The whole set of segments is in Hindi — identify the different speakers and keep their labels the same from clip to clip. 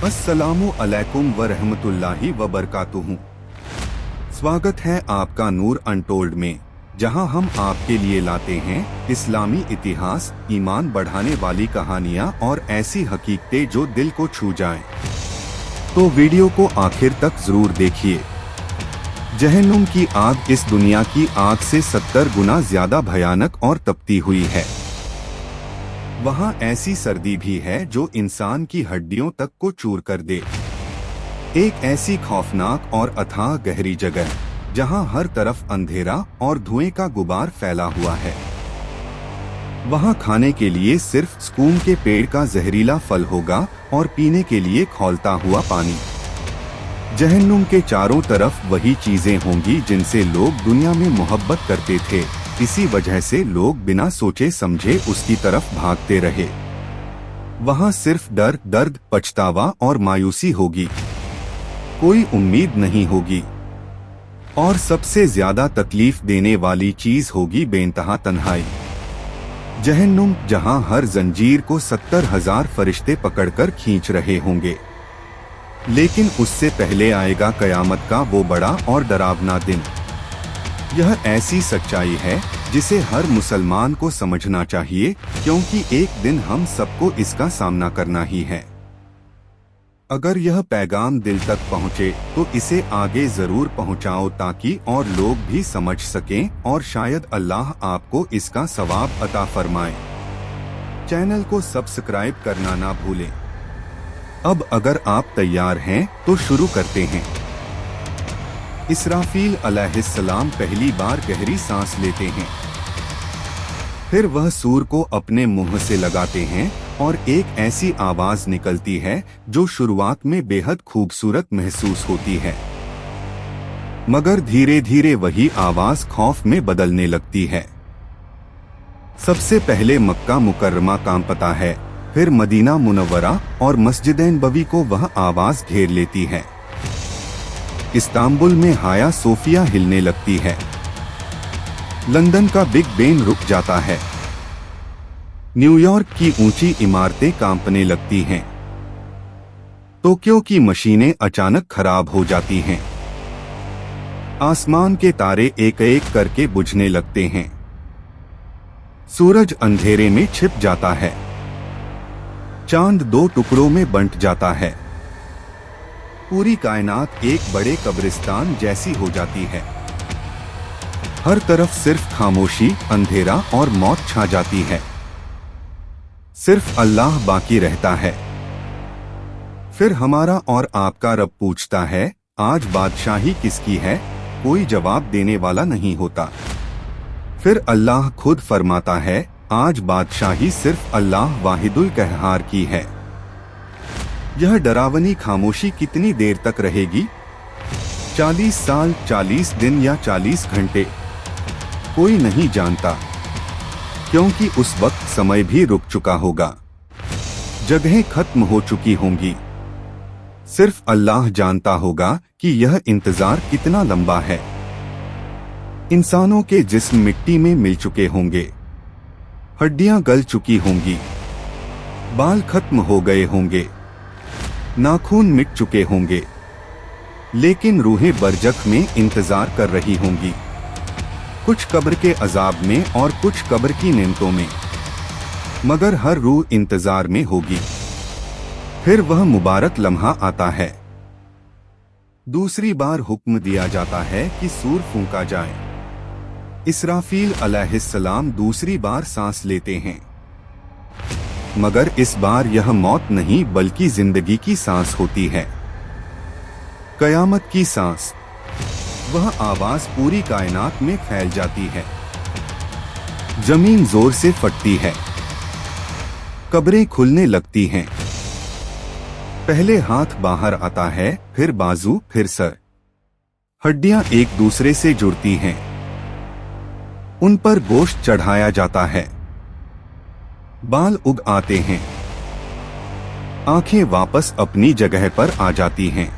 Speaker 1: अस्सलामु अलैकुम व रहमतुल्लाहि व बरकातुहू। स्वागत है आपका नूर अनटोल्ड में, जहां हम आपके लिए लाते हैं इस्लामी इतिहास, ईमान बढ़ाने वाली कहानियां और ऐसी हकीकतें जो दिल को छू जाएं। तो वीडियो को आखिर तक जरूर देखिए। जहन्नुम की आग इस दुनिया की आग से 70 गुना ज्यादा भयानक और तपती हुई है। वहाँ ऐसी सर्दी भी है जो इंसान की हड्डियों तक को चूर कर दे। एक ऐसी खौफनाक और अथाह गहरी जगह जहाँ हर तरफ अंधेरा और धुएं का गुबार फैला हुआ है। वहाँ खाने के लिए सिर्फ स्कूम के पेड़ का जहरीला फल होगा और पीने के लिए खौलता हुआ पानी। जहन्नुम के चारों तरफ वही चीजें होंगी जिनसे लोग दुनिया में मोहब्बत करते थे। इसी वजह से लोग बिना सोचे समझे उसकी तरफ भागते रहे। वहाँ सिर्फ डर, दर्द, पछतावा और मायूसी होगी। कोई उम्मीद नहीं होगी और सबसे ज्यादा तकलीफ देने वाली चीज होगी बेइंतहा तन्हाई। जहन्नुम, जहाँ हर जंजीर को 70,000 फरिश्ते पकड़कर खींच रहे होंगे। लेकिन उससे पहले आएगा कयामत का वो बड़ा और डरावना दिन। यह ऐसी सच्चाई है जिसे हर मुसलमान को समझना चाहिए, क्योंकि एक दिन हम सबको इसका सामना करना ही है। अगर यह पैगाम दिल तक पहुँचे तो इसे आगे जरूर पहुँचाओ ताकि और लोग भी समझ सकें और शायद अल्लाह आपको इसका सवाब अता फरमाए। चैनल को सब्सक्राइब करना ना भूलें। अब अगर आप तैयार हैं तो शुरू करते हैं। इसराफील अलैहिस्सलाम पहली बार गहरी सांस लेते हैं। फिर वह सूर को अपने मुंह से लगाते हैं और एक ऐसी आवाज निकलती है जो शुरुआत में बेहद खूबसूरत महसूस होती है, मगर धीरे धीरे वही आवाज खौफ में बदलने लगती है। सबसे पहले मक्का मुकर्रमा कांपता है, फिर मदीना मुनव्वरा और मस्जिद नबवी को वह आवाज घेर लेती है। इस्तांबुल में हाया सोफिया हिलने लगती है। लंदन का बिग बेन रुक जाता है। न्यूयॉर्क की ऊंची इमारतें कांपने लगती हैं। टोक्यो की मशीनें अचानक खराब हो जाती हैं। आसमान के तारे एक एक करके बुझने लगते हैं। सूरज अंधेरे में छिप जाता है। चांद 2 टुकड़ों में बंट जाता है। पूरी कायनात एक बड़े कब्रिस्तान जैसी हो जाती है। हर तरफ सिर्फ खामोशी, अंधेरा और मौत छा जाती है। सिर्फ अल्लाह बाकी रहता है। फिर हमारा और आपका रब पूछता है, आज बादशाही किसकी है? कोई जवाब देने वाला नहीं होता। फिर अल्लाह खुद फरमाता है, आज बादशाही सिर्फ अल्लाह वाहिदुल कहहार की है। यह डरावनी खामोशी कितनी देर तक रहेगी? 40 साल, 40 दिन या 40 घंटे? कोई नहीं जानता, क्योंकि उस वक्त समय भी रुक चुका होगा। जगहें खत्म हो चुकी होंगी। सिर्फ अल्लाह जानता होगा कि यह इंतजार कितना लंबा है। इंसानों के जिस्म मिट्टी में मिल चुके होंगे। हड्डियां गल चुकी होंगी। बाल खत्म हो गए होंगे। नाखून मिट चुके होंगे। लेकिन रूहें बरजख में इंतजार कर रही होंगी, कुछ कब्र के अजाब में और कुछ कब्र की नेमतों में, मगर हर रूह इंतजार में होगी। फिर वह मुबारक लम्हा आता है। दूसरी बार हुक्म दिया जाता है कि सूर फूंका जाए। इसराफील अलैहिस्सलाम दूसरी बार सांस लेते हैं, मगर इस बार यह मौत नहीं बल्कि जिंदगी की सांस होती है। कयामत की सांस। वह आवाज पूरी कायनात में फैल जाती है। जमीन जोर से फटती है। कब्रें खुलने लगती हैं। पहले हाथ बाहर आता है, फिर बाजू, फिर सर। हड्डियां एक दूसरे से जुड़ती हैं। उन पर गोश्त चढ़ाया जाता है। बाल उग आते हैं। आंखें वापस अपनी जगह पर आ जाती हैं।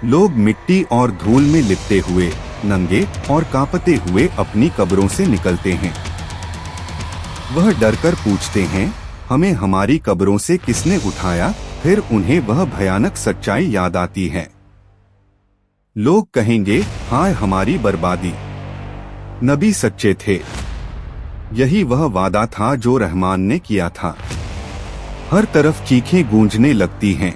Speaker 1: लोग मिट्टी और धूल में लिपटे हुए, नंगे और कांपते हुए अपनी कब्रों से निकलते हैं। वह डरकर पूछते हैं, हमें हमारी कब्रों से किसने उठाया? फिर उन्हें वह भयानक सच्चाई याद आती है। लोग कहेंगे, हाय हमारी बर्बादी, नबी सच्चे थे। यही वह वादा था जो रहमान ने किया था। हर तरफ चीखें गूंजने लगती हैं,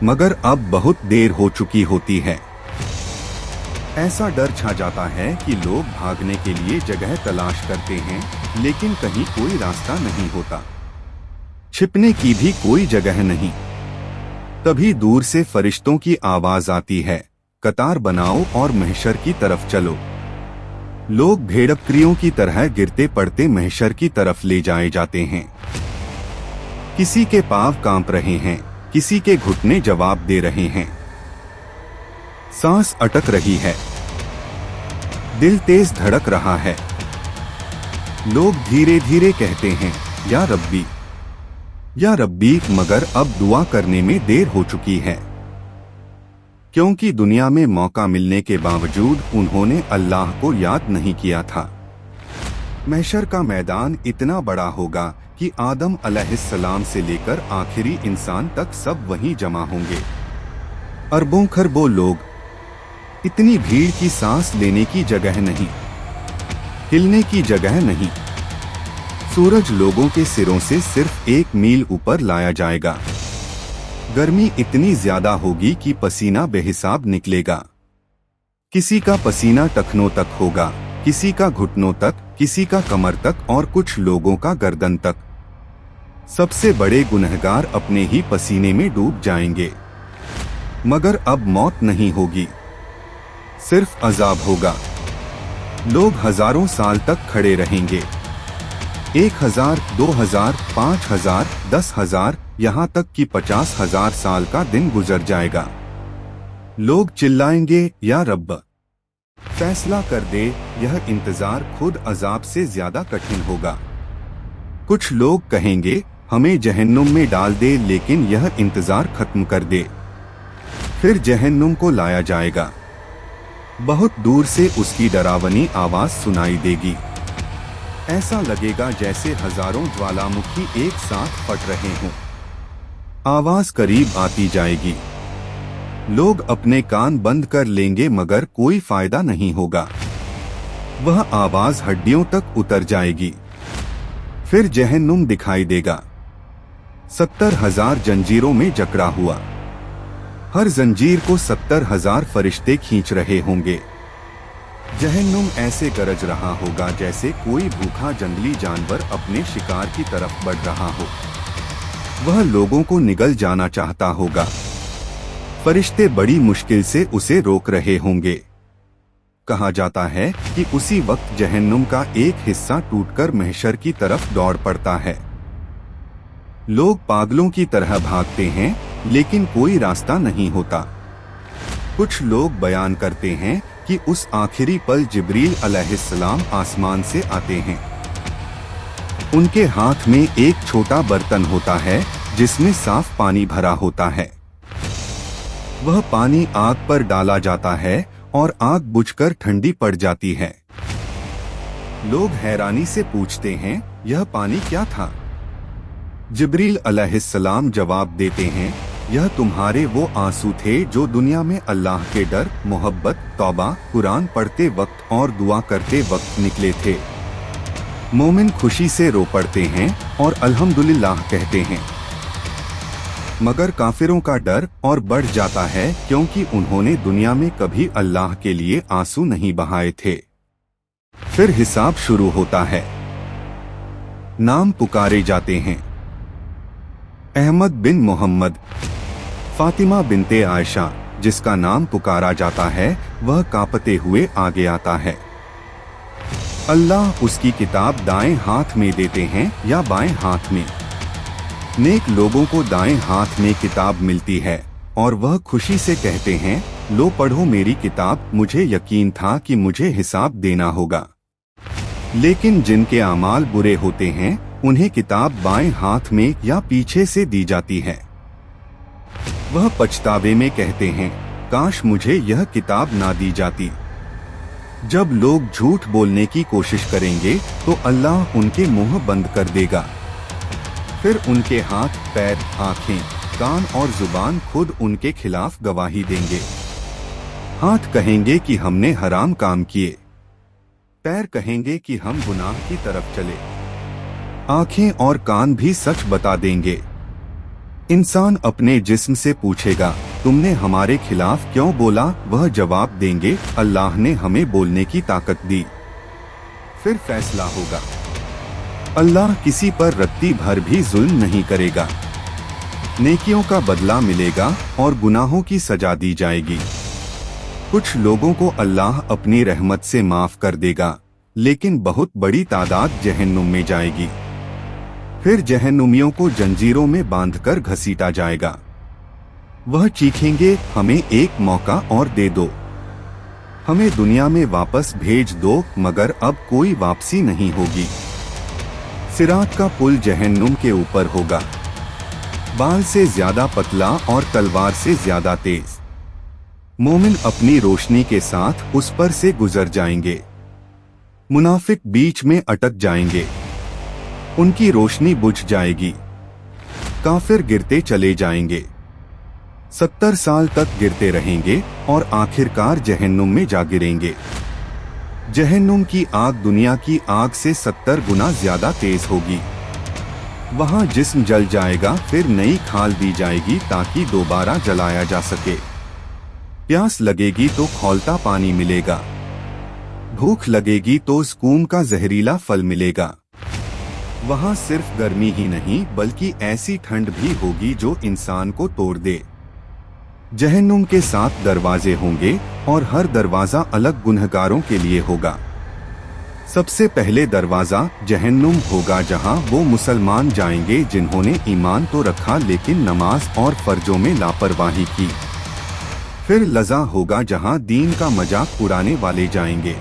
Speaker 1: मगर अब बहुत देर हो चुकी होती है। ऐसा डर छा जाता है कि लोग भागने के लिए जगह तलाश करते हैं, लेकिन कहीं कोई रास्ता नहीं होता, छिपने की भी कोई जगह नहीं। तभी दूर से फरिश्तों की आवाज आती है, कतार बनाओ और महशर की तरफ चलो। लोग भेड़बकरियों की तरह गिरते पड़ते महशर की तरफ ले जाए जाते हैं। किसी के पांव कांप रहे हैं, किसी के घुटने जवाब दे रहे हैं, सांस अटक रही है, दिल तेज धड़क रहा है। लोग धीरे धीरे कहते हैं, या रब्बी, या रब्बी, मगर अब दुआ करने में देर हो चुकी है, क्योंकि दुनिया में मौका मिलने के बावजूद उन्होंने अल्लाह को याद नहीं किया था। महशर का मैदान इतना बड़ा होगा कि आदम अलैहिस्सलाम से लेकर आखिरी इंसान तक सब वहीं जमा होंगे। अरबों खरबों लोग, इतनी भीड़ की सांस लेने की जगह नहीं, हिलने की जगह नहीं। सूरज लोगों के सिरों से सिर्फ 1 मील ऊपर लाया जाएगा। गर्मी इतनी ज्यादा होगी कि पसीना बेहिसाब निकलेगा। किसी का पसीना टखनों तक होगा, किसी का घुटनों तक, किसी का कमर तक और कुछ लोगों का गर्दन तक। सबसे बड़े गुनहगार अपने ही पसीने में डूब जाएंगे। मगर अब मौत नहीं होगी, सिर्फ अजाब होगा। लोग हजारों साल तक खड़े रहेंगे, 1000, 2000, 5000, 10,000, यहाँ तक कि 50,000 साल का दिन गुजर जाएगा। लोग चिल्लाएंगे, या रब्ब, फैसला कर दे, यह इंतजार खुद अजाब से ज्यादा कठिन होगा। कुछ लोग कहेंगे, हमें जहन्नुम में डाल दे, लेकिन यह इंतजार खत्म कर दे। फिर जहन्नुम को लाया जाएगा। बहुत दूर से उसकी डरावनी आवाज सुनाई देगी। ऐसा लगेगा जैसे हजारों ज्वालामुखी एक साथ फट रहे हों। आवाज करीब आती जाएगी। लोग अपने कान बंद कर लेंगे, मगर कोई फायदा नहीं होगा। वह आवाज हड्डियों तक उतर जाएगी। फिर जहन्नुम दिखाई देगा, 70,000 जंजीरों में जकड़ा हुआ। हर जंजीर को 70,000 फरिश्ते खींच रहे होंगे। जहन्नुम ऐसे गरज रहा होगा जैसे कोई भूखा जंगली जानवर अपने शिकार की तरफ बढ़ रहा हो। वह लोगों को निगल जाना चाहता होगा। फरिश्ते बड़ी मुश्किल से उसे रोक रहे होंगे। कहा जाता है कि उसी वक्त जहन्नुम का एक हिस्सा टूटकर महशर की तरफ दौड़ पड़ता है। लोग पागलों की तरह भागते हैं, लेकिन कोई रास्ता नहीं होता। कुछ लोग बयान करते हैं कि उस आखिरी पल जिब्रील अलैहिस्सलाम आसमान से आते हैं। उनके हाथ में एक छोटा बर्तन होता है जिसमें साफ पानी भरा होता है। वह पानी आग पर डाला जाता है और आग बुझकर ठंडी पड़ जाती है। लोग हैरानी से पूछते हैं, यह पानी क्या था? जिब्रील अलैहिस्सलाम जवाब देते हैं, यह तुम्हारे वो आंसू थे जो दुनिया में अल्लाह के डर, मोहब्बत, तौबा, कुरान पढ़ते वक्त और दुआ करते वक्त निकले थे। मोमिन खुशी से रो पड़ते हैं और अल्हम्दुलिल्लाह कहते हैं। मगर काफिरों का डर और बढ़ जाता है, क्योंकि उन्होंने दुनिया में कभी अल्लाह के लिए आंसू नहीं बहाए थे। फिर हिसाब शुरू होता है। नाम पुकारे जाते हैं। अहमद बिन मोहम्मद, फातिमा बिनते आयशा, जिसका नाम पुकारा जाता है, वह कांपते हुए आगे आता है। अल्लाह उसकी किताब दाएं हाथ में देते हैं या बाएं हाथ में। नेक लोगों को दाएं हाथ में किताब मिलती है और वह खुशी से कहते हैं, लो पढ़ो मेरी किताब, मुझे यकीन था कि मुझे हिसाब देना होगा। लेकिन जिनके अमाल बुरे होते हैं, उन्हें किताब बाएं हाथ में या पीछे से दी जाती है। वह पछतावे में कहते हैं, काश मुझे यह किताब ना दी जाती। जब लोग झूठ बोलने की कोशिश करेंगे तो अल्लाह उनके मुंह बंद कर देगा। फिर उनके हाथ, पैर, आंखें, कान और जुबान खुद उनके खिलाफ गवाही देंगे। हाथ कहेंगे कि हमने हराम काम किए, पैर कहेंगे कि हम गुनाह की तरफ चले, आंखें और कान भी सच बता देंगे। इंसान अपने जिस्म से पूछेगा, तुमने हमारे खिलाफ क्यों बोला? वह जवाब देंगे, अल्लाह ने हमें बोलने की ताकत दी। फिर फैसला होगा। अल्लाह किसी पर रत्ती भर भी जुल्म नहीं करेगा। नेकियों का बदला मिलेगा और गुनाहों की सजा दी जाएगी। कुछ लोगों को अल्लाह अपनी रहमत से माफ कर देगा, लेकिन बहुत बड़ी तादाद जहन्नुम में जाएगी। फिर जहन्नुमियों को जंजीरों में बांधकर घसीटा जाएगा। वह चीखेंगे, हमें एक मौका और दे दो, हमें दुनिया में वापस भेज दो, मगर अब कोई वापसी नहीं होगी। सिरात का पुल जहन्नुम के ऊपर होगा, बाल से ज्यादा पतला और तलवार से ज्यादा तेज। मोमिन अपनी रोशनी के साथ उस पर से गुजर जाएंगे, मुनाफिक बीच में अटक जाएंगे, उनकी रोशनी बुझ जाएगी। काफिर गिरते चले जाएंगे, 70 साल तक गिरते रहेंगे और आखिरकार जहन्नुम में जा गिरेंगे। जहन्नुम की आग दुनिया की आग से 70 गुना ज्यादा तेज होगी। वहां जिस्म जल जाएगा, फिर नई खाल दी जाएगी ताकि दोबारा जलाया जा सके। प्यास लगेगी तो खौलता पानी मिलेगा, भूख लगेगी तो स्कूम का जहरीला फल मिलेगा। वहां सिर्फ गर्मी ही नहीं बल्कि ऐसी ठंड भी होगी जो इंसान को तोड़ दे। जहन्नुम के 7 दरवाजे होंगे और हर दरवाजा अलग गुनहगारों के लिए होगा। सबसे पहले दरवाजा जहन्नुम होगा, जहां वो मुसलमान जाएंगे जिन्होंने ईमान तो रखा लेकिन नमाज और फर्जों में लापरवाही की। फिर लज़ा होगा, जहां दीन का मजाक उड़ाने वाले जाएंगे।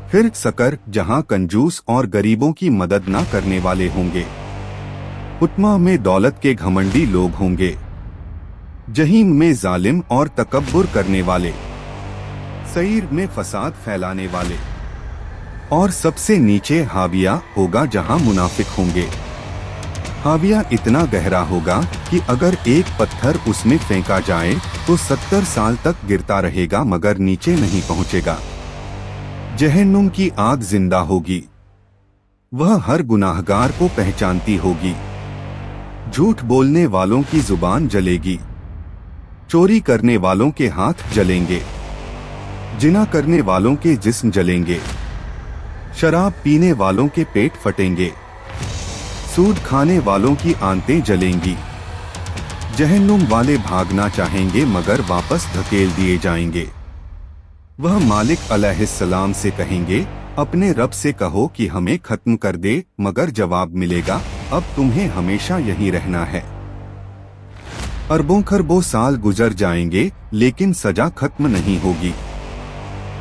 Speaker 1: फिर सकर, जहां कंजूस और गरीबों की मदद न करने वाले होंगे। उतमा में दौलत के घमंडी लोग होंगे। जहीम में जालिम और तकब्बुर करने वाले। सईर में फसाद फैलाने वाले। और सबसे नीचे हाविया होगा, जहां मुनाफिक होंगे। हाविया इतना गहरा होगा कि अगर एक पत्थर उसमें फेंका जाए तो 70 साल तक गिरता रहेगा मगर नीचे नहीं पहुंचेगा। जहन्नुम की आग जिंदा होगी, वह हर गुनाहगार को पहचानती होगी। झूठ बोलने वालों की जुबान जलेगी, चोरी करने वालों के हाथ जलेंगे, जिना करने वालों के जिस्म जलेंगे, शराब पीने वालों के पेट फटेंगे, सूद खाने वालों की आंतें जलेंगी। जहन्नुम वाले भागना चाहेंगे मगर वापस धकेल दिए जाएंगे। वह मालिक अलैहिस्सलाम से कहेंगे, अपने रब से कहो कि हमें खत्म कर दे, मगर जवाब मिलेगा, अब तुम्हें हमेशा यहीं रहना है। अरबों खरबों साल गुजर जाएंगे लेकिन सजा खत्म नहीं होगी।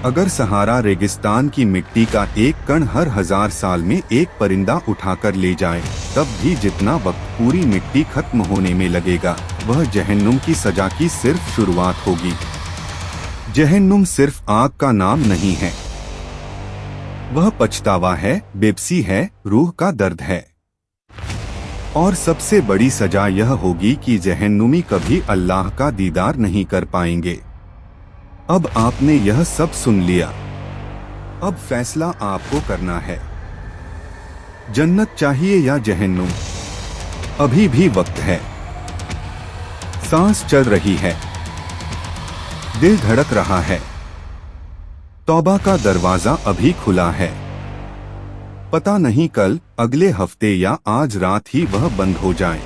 Speaker 1: अगर सहारा रेगिस्तान की मिट्टी का एक कण हर 1000 साल में एक परिंदा उठाकर ले जाए, तब भी जितना वक्त पूरी मिट्टी खत्म होने में लगेगा, वह जहन्नुम की सजा की सिर्फ शुरुआत होगी। जहन्नुम सिर्फ आग का नाम नहीं है, वह पछतावा है, बेबसी है, रूह का दर्द है। और सबसे बड़ी सजा यह होगी कि जहन्नुमी कभी अल्लाह का दीदार नहीं कर पाएंगे। अब आपने यह सब सुन लिया, अब फैसला आपको करना है। जन्नत चाहिए या जहन्नुम? अभी भी वक्त है। सांस चल रही है, दिल धड़क रहा है, तौबा का दरवाजा अभी खुला है। पता नहीं कल, अगले हफ्ते या आज रात ही वह बंद हो जाए।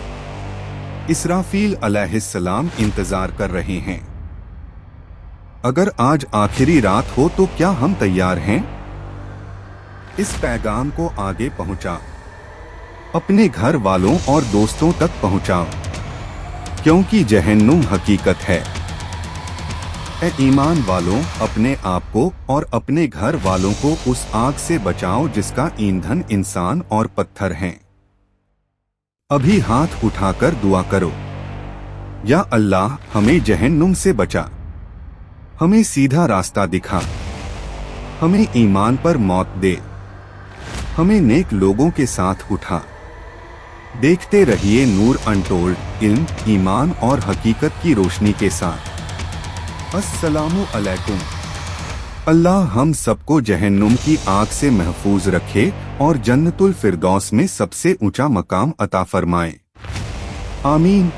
Speaker 1: इसराफील अलैहिस्सलाम इंतजार कर रहे हैं। अगर आज आखिरी रात हो तो क्या हम तैयार हैं? इस पैगाम को आगे पहुंचा, अपने घर वालों और दोस्तों तक पहुंचाओ, क्योंकि जहन्नुम हकीकत है। ऐ ईमान वालों, अपने आप को और अपने घर वालों को उस आग से बचाओ जिसका ईंधन इंसान और पत्थर हैं। अभी हाथ उठाकर दुआ करो, या अल्लाह हमें जहन्नुम से बचा, हमें सीधा रास्ता दिखा, हमें ईमान पर मौत दे, हमें नेक लोगों के साथ उठा। देखते रहिए नूर अनटोल्ड, इल्म, ईमान और हकीकत की रोशनी के साथ। अस्सलामु अलैकुम। अल्लाह हम सबको जहन्नुम की आग से महफूज रखे और जन्नतुल फिरदौस में सबसे ऊंचा मकाम अता फरमाए। आमीन।